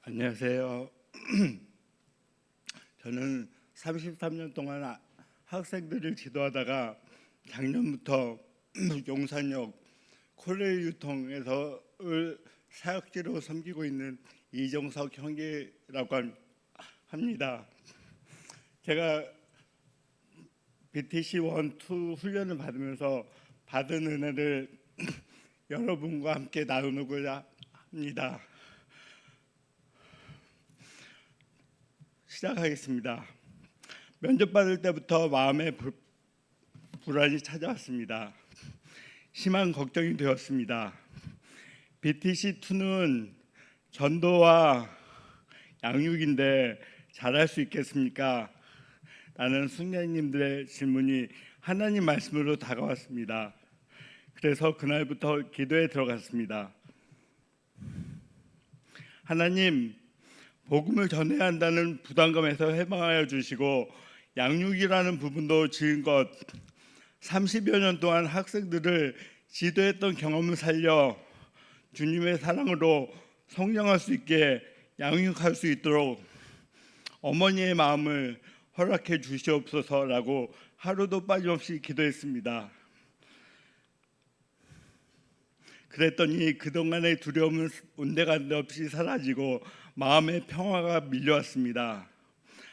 안녕하세요. 저는 33년 동안 학생들을 지도하다가 작년부터 용산역 코레일 유통에서 사역지로 섬기고 있는 이정석 형제라고 합니다. 제가 BTC 1, 2 훈련을 받으면서 받은 은혜를 여러분과 함께 나누고자 합니다. 시작하겠습니다. 면접 받을 때부터 마음에 불안이 찾아왔습니다. 심한 걱정이 되었습니다. BTC2는 전도와 양육인데 잘할 수 있겠습니까? 라는 숙녀님들의 질문이 하나님 말씀으로 다가왔습니다. 그래서 그날부터 기도에 들어갔습니다. 하나님, 복음을 전해야 한다는 부담감에서 해방하여 주시고 양육이라는 부분도 지금껏 30여 년 동안 학생들을 지도했던 경험을 살려 주님의 사랑으로 성장할 수 있게 양육할 수 있도록 어머니의 마음을 허락해 주시옵소서라고 하루도 빠짐없이 기도했습니다. 그랬더니 그동안의 두려움은 온데간데 없이 사라지고 마음의 평화가 밀려왔습니다.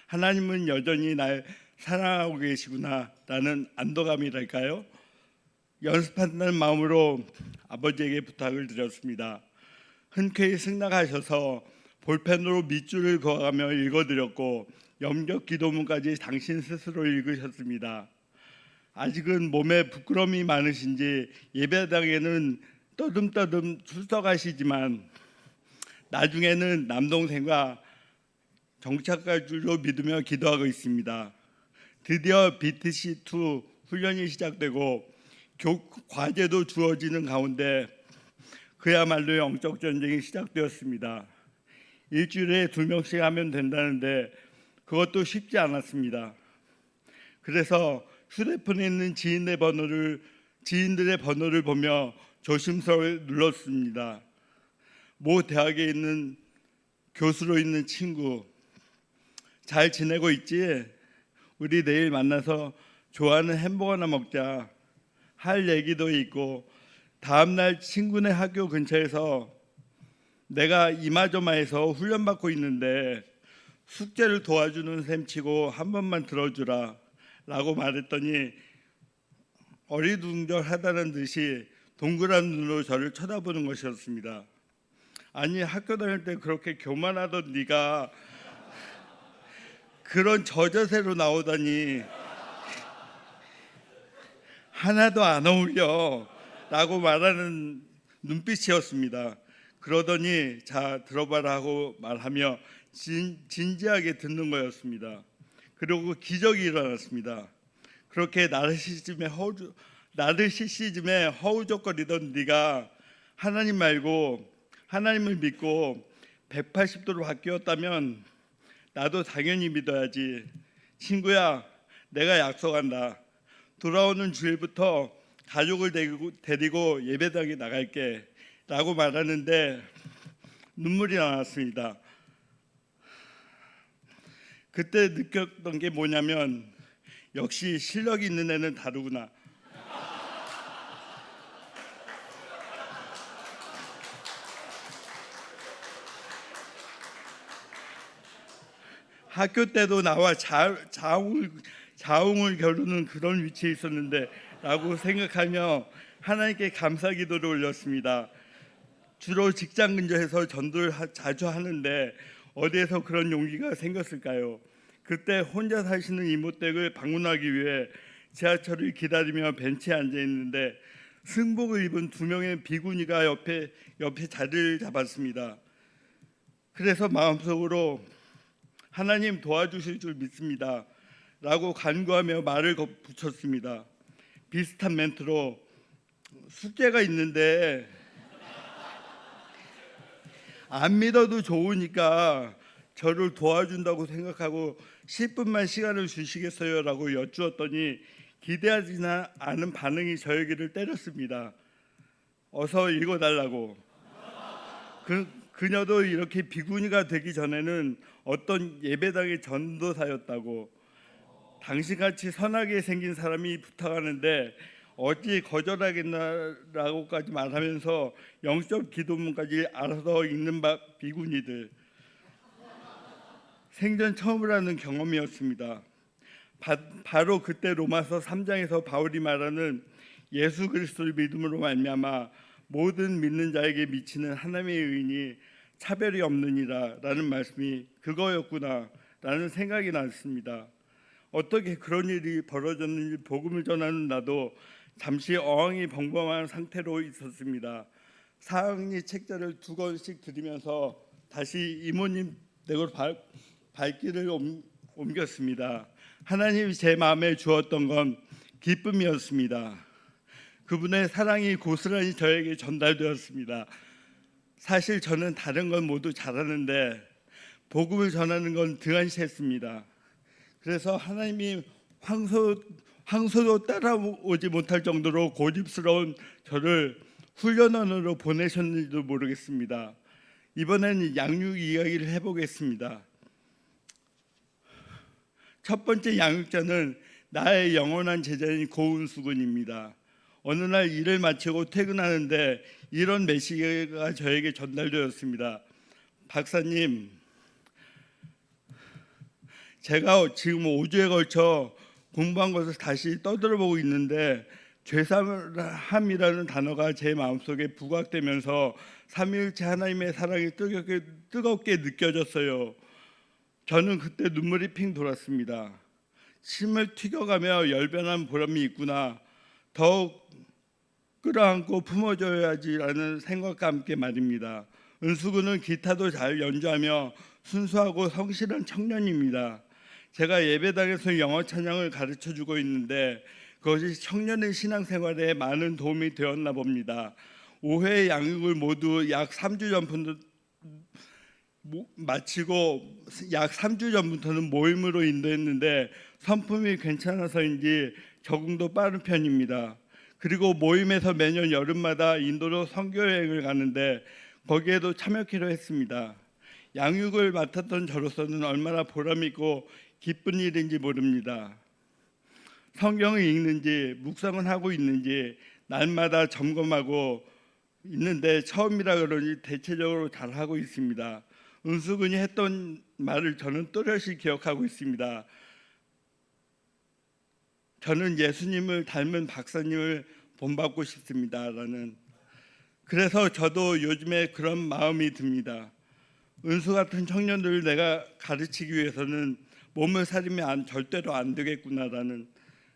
하나님은 여전히 날 사랑하고 계시구나 라는 안도감이랄까요? 연습한다는 마음으로 아버지에게 부탁을 드렸습니다. 흔쾌히 승낙하셔서 볼펜으로 밑줄을 그어가며 읽어드렸고 염력 기도문까지 당신 스스로 읽으셨습니다. 아직은 몸에 부끄러움이 많으신지 예배당에는 떠듬떠듬 출석하시지만 나중에는 남동생과 정착할 줄로 믿으며 기도하고 있습니다. 드디어 BTC2 훈련이 시작되고 과제도 주어지는 가운데 그야말로 영적 전쟁이 시작되었습니다. 일주일에 2명씩 하면 된다는데 그것도 쉽지 않았습니다. 그래서 휴대폰에 있는 지인들의 번호를 보며 조심스럽게 눌렀습니다. 모 대학에 있는 교수로 있는 친구, 잘 지내고 있지? 우리 내일 만나서 좋아하는 햄버거나 먹자. 할 얘기도 있고 다음날 친구네 학교 근처에서 내가 이마저마해서 훈련받고 있는데 숙제를 도와주는 셈치고 한 번만 들어주라 라고 말했더니 어리둥절하다는 듯이 동그란 눈으로 저를 쳐다보는 것이었습니다. 아니, 학교 다닐 때 그렇게 교만하던 네가 그런 저자세로 나오다니 하나도 안 어울려 라고 말하는 눈빛이었습니다. 그러더니 자 들어봐라 하고 말하며 진지하게 듣는 거였습니다. 그리고 기적이 일어났습니다. 그렇게 나르시시즘에 허우적거리던 네가 하나님 말고 하나님을 믿고 180도로 바뀌었다면 나도 당연히 믿어야지. 친구야, 내가 약속한다. 돌아오는 주일부터 가족을 데리고 예배당에 나갈게 라고 말하는데 눈물이 나왔습니다. 그때 느꼈던 게 뭐냐면 역시 실력이 있는 애는 다르구나. 학교 때도 나와 자웅을 겨루는 그런 위치에 있었는데 라고 생각하며 하나님께 감사 기도를 올렸습니다. 주로 직장 근처에서 전도를 자주 하는데 어디에서 그런 용기가 생겼을까요? 그때 혼자 사시는 이모댁을 방문하기 위해 지하철을 기다리며 벤치에 앉아 있는데 승복을 입은 2명의 비구니가 옆에 자리를 잡았습니다. 그래서 마음속으로 하나님 도와주실 줄 믿습니다 라고 간구하며 말을 붙였습니다. 비슷한 멘트로 숙제가 있는데 안 믿어도 좋으니까 저를 도와준다고 생각하고 10분만 시간을 주시겠어요? 라고 여쭈었더니 기대하지 않은 반응이 저에게를 때렸습니다. 어서 읽어달라고. 그녀도 이렇게 비구니가 되기 전에는 어떤 예배당의 전도사였다고. 당신같이 선하게 생긴 사람이 부탁하는데 어찌 거절하겠나라고까지 말하면서 영적 기도문까지 알아서 읽는 비구니들. 생전 처음으로 하는 경험이었습니다. 바로 그때 로마서 3장에서 바울이 말하는 예수 그리스도를 믿음으로 말미암아 모든 믿는 자에게 미치는 하나님의 의인이 차별이 없느니라라는 말씀이 그거였구나라는 생각이 났습니다. 어떻게 그런 일이 벌어졌는지 복음을 전하는 나도 잠시 어항이 벙벙한 상태로 있었습니다. 사학리 책자를 2권씩 들으면서 다시 이모님 댁으로 발길을 옮겼습니다. 하나님이 제 마음에 주었던 건 기쁨이었습니다. 그분의 사랑이 고스란히 저에게 전달되었습니다. 사실 저는 다른 건 모두 잘하는데 복음을 전하는 건 등한시했습니다. 그래서 하나님이 황소도 따라오지 못할 정도로 고집스러운 저를 훈련원으로 보내셨는지도 모르겠습니다. 이번에는 양육 이야기를 해보겠습니다. 첫 번째 양육자는 나의 영원한 제자인 고은수 군입니다. 어느 날 일을 마치고 퇴근하는데 이런 메시지가 저에게 전달되었습니다. 박사님, 제가 지금 5주에 걸쳐 공부한 것을 다시 떠들어보고 있는데 죄사함이라는 단어가 제 마음속에 부각되면서 삼위일체 하나님의 사랑이 뜨겁게 느껴졌어요. 저는 그때 눈물이 핑 돌았습니다. 침을 튀겨가며 열변한 보람이 있구나. 더욱 끌어안고 품어줘야지라는 생각과 함께 말입니다. 은수군은 기타도 잘 연주하며 순수하고 성실한 청년입니다. 제가 예배당에서 영어 찬양을 가르쳐주고 있는데 그것이 청년의 신앙생활에 많은 도움이 되었나 봅니다. 5회 양육을 모두 약 3주 전부터 마치고 약 3주 전부터는 모임으로 인도했는데 성품이 괜찮아서인지 적응도 빠른 편입니다. 그리고 모임에서 매년 여름마다 인도로 선교여행을 가는데 거기에도 참여키로 했습니다. 양육을 맡았던 저로서는 얼마나 보람있고 기쁜 일인지 모릅니다. 성경을 읽는지 묵상을 하고 있는지 날마다 점검하고 있는데 처음이라 그런지 대체적으로 잘하고 있습니다. 은수군이 했던 말을 저는 또렷이 기억하고 있습니다. 저는 예수님을 닮은 박사님을 본받고 싶습니다라는. 그래서 저도 요즘에 그런 마음이 듭니다. 은수 같은 청년들을 내가 가르치기 위해서는 몸을 사리면 절대로 안 되겠구나라는.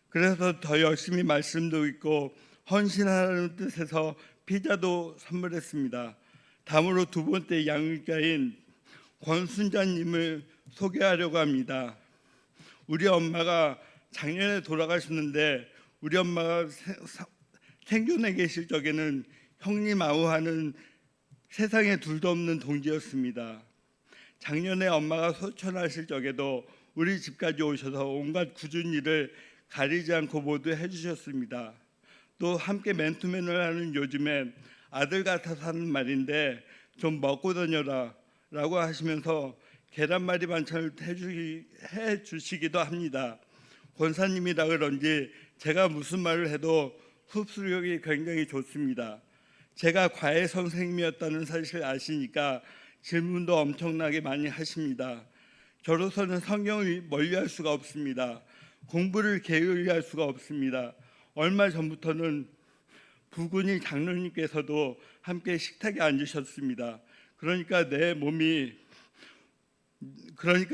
그래서 더 열심히 말씀도 읽고 헌신하는 뜻에서 피자도 선물했습니다. 다음으로 두 번째 양육자인 권순자님을 소개하려고 합니다. 우리 엄마가 작년에 돌아가셨는데 우리 엄마가 생존해 계실 적에는 형님 아우하는 세상에 둘도 없는 동지였습니다. 작년에 엄마가 소천하실 적에도 우리 집까지 오셔서 온갖 굳은 일을 가리지 않고 모두 해주셨습니다. 또 함께 맨투맨을 하는 요즘에 아들 같아서 하는 말인데 좀 먹고 다녀라 라고 하시면서 계란말이 반찬을 해주시기도 합니다. 권사님이라 그런지 제가 무슨 말을 해도 흡수력이 굉장히 좋습니다. 제가 과외 선생님이었다는 사실을 아시니까 질문도 엄청나게 많이 하십니다. 저로서는 성경을 멀리할 수가 없습니다. 공부를 게을리할 수가 없습니다. 얼마 전부터는 부군이 장로님께서도 함께 식탁에 앉으셨습니다. 그러니까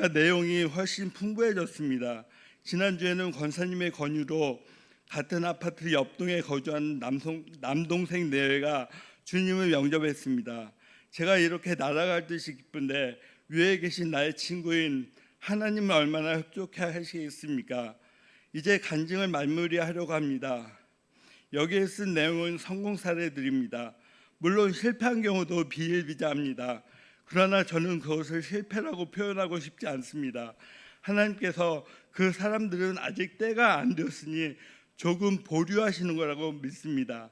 내용이 훨씬 풍부해졌습니다. 지난주에는 권사님의 권유로 같은 아파트 옆동에 거주하는 남동생 내외가 주님을 영접했습니다. 제가 이렇게 날아갈 듯이 기쁜데 위에 계신 나의 친구인 하나님을 얼마나 흡족해 하시겠습니까? 이제 간증을 마무리하려고 합니다. 여기에 쓴 내용은 성공 사례들입니다. 물론 실패한 경우도 비일비재합니다. 그러나 저는 그것을 실패라고 표현하고 싶지 않습니다. 하나님께서 그 사람들은 아직 때가 안 되었으니 조금 보류하시는 거라고 믿습니다.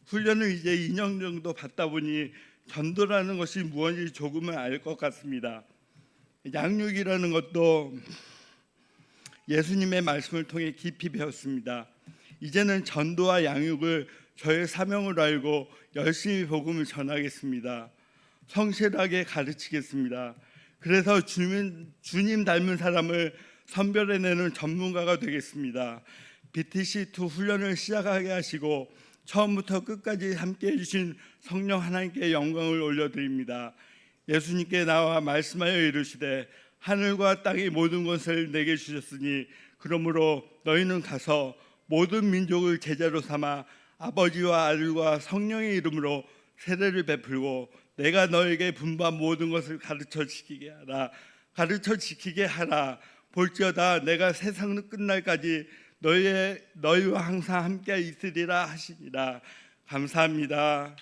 훈련을 이제 2년 정도 받다 보니 전도라는 것이 무엇인지 조금은 알 것 같습니다. 양육이라는 것도 예수님의 말씀을 통해 깊이 배웠습니다. 이제는 전도와 양육을 저의 사명으로 알고 열심히 복음을 전하겠습니다. 성실하게 가르치겠습니다. 그래서 주님 닮은 사람을 선별해내는 전문가가 되겠습니다. BTC2 훈련을 시작하게 하시고 처음부터 끝까지 함께해 주신 성령 하나님께 영광을 올려드립니다. 예수님께 나와 말씀하여 이르시되 하늘과 땅의 모든 것을 내게 주셨으니 그러므로 너희는 가서 모든 민족을 제자로 삼아 아버지와 아들과 성령의 이름으로 세례를 베풀고 내가 너에게 분부한 모든 것을 가르쳐 지키게 하라. 볼지어다 내가 세상 끝날까지 너희와 항상 함께 있으리라 하시니라. 감사합니다.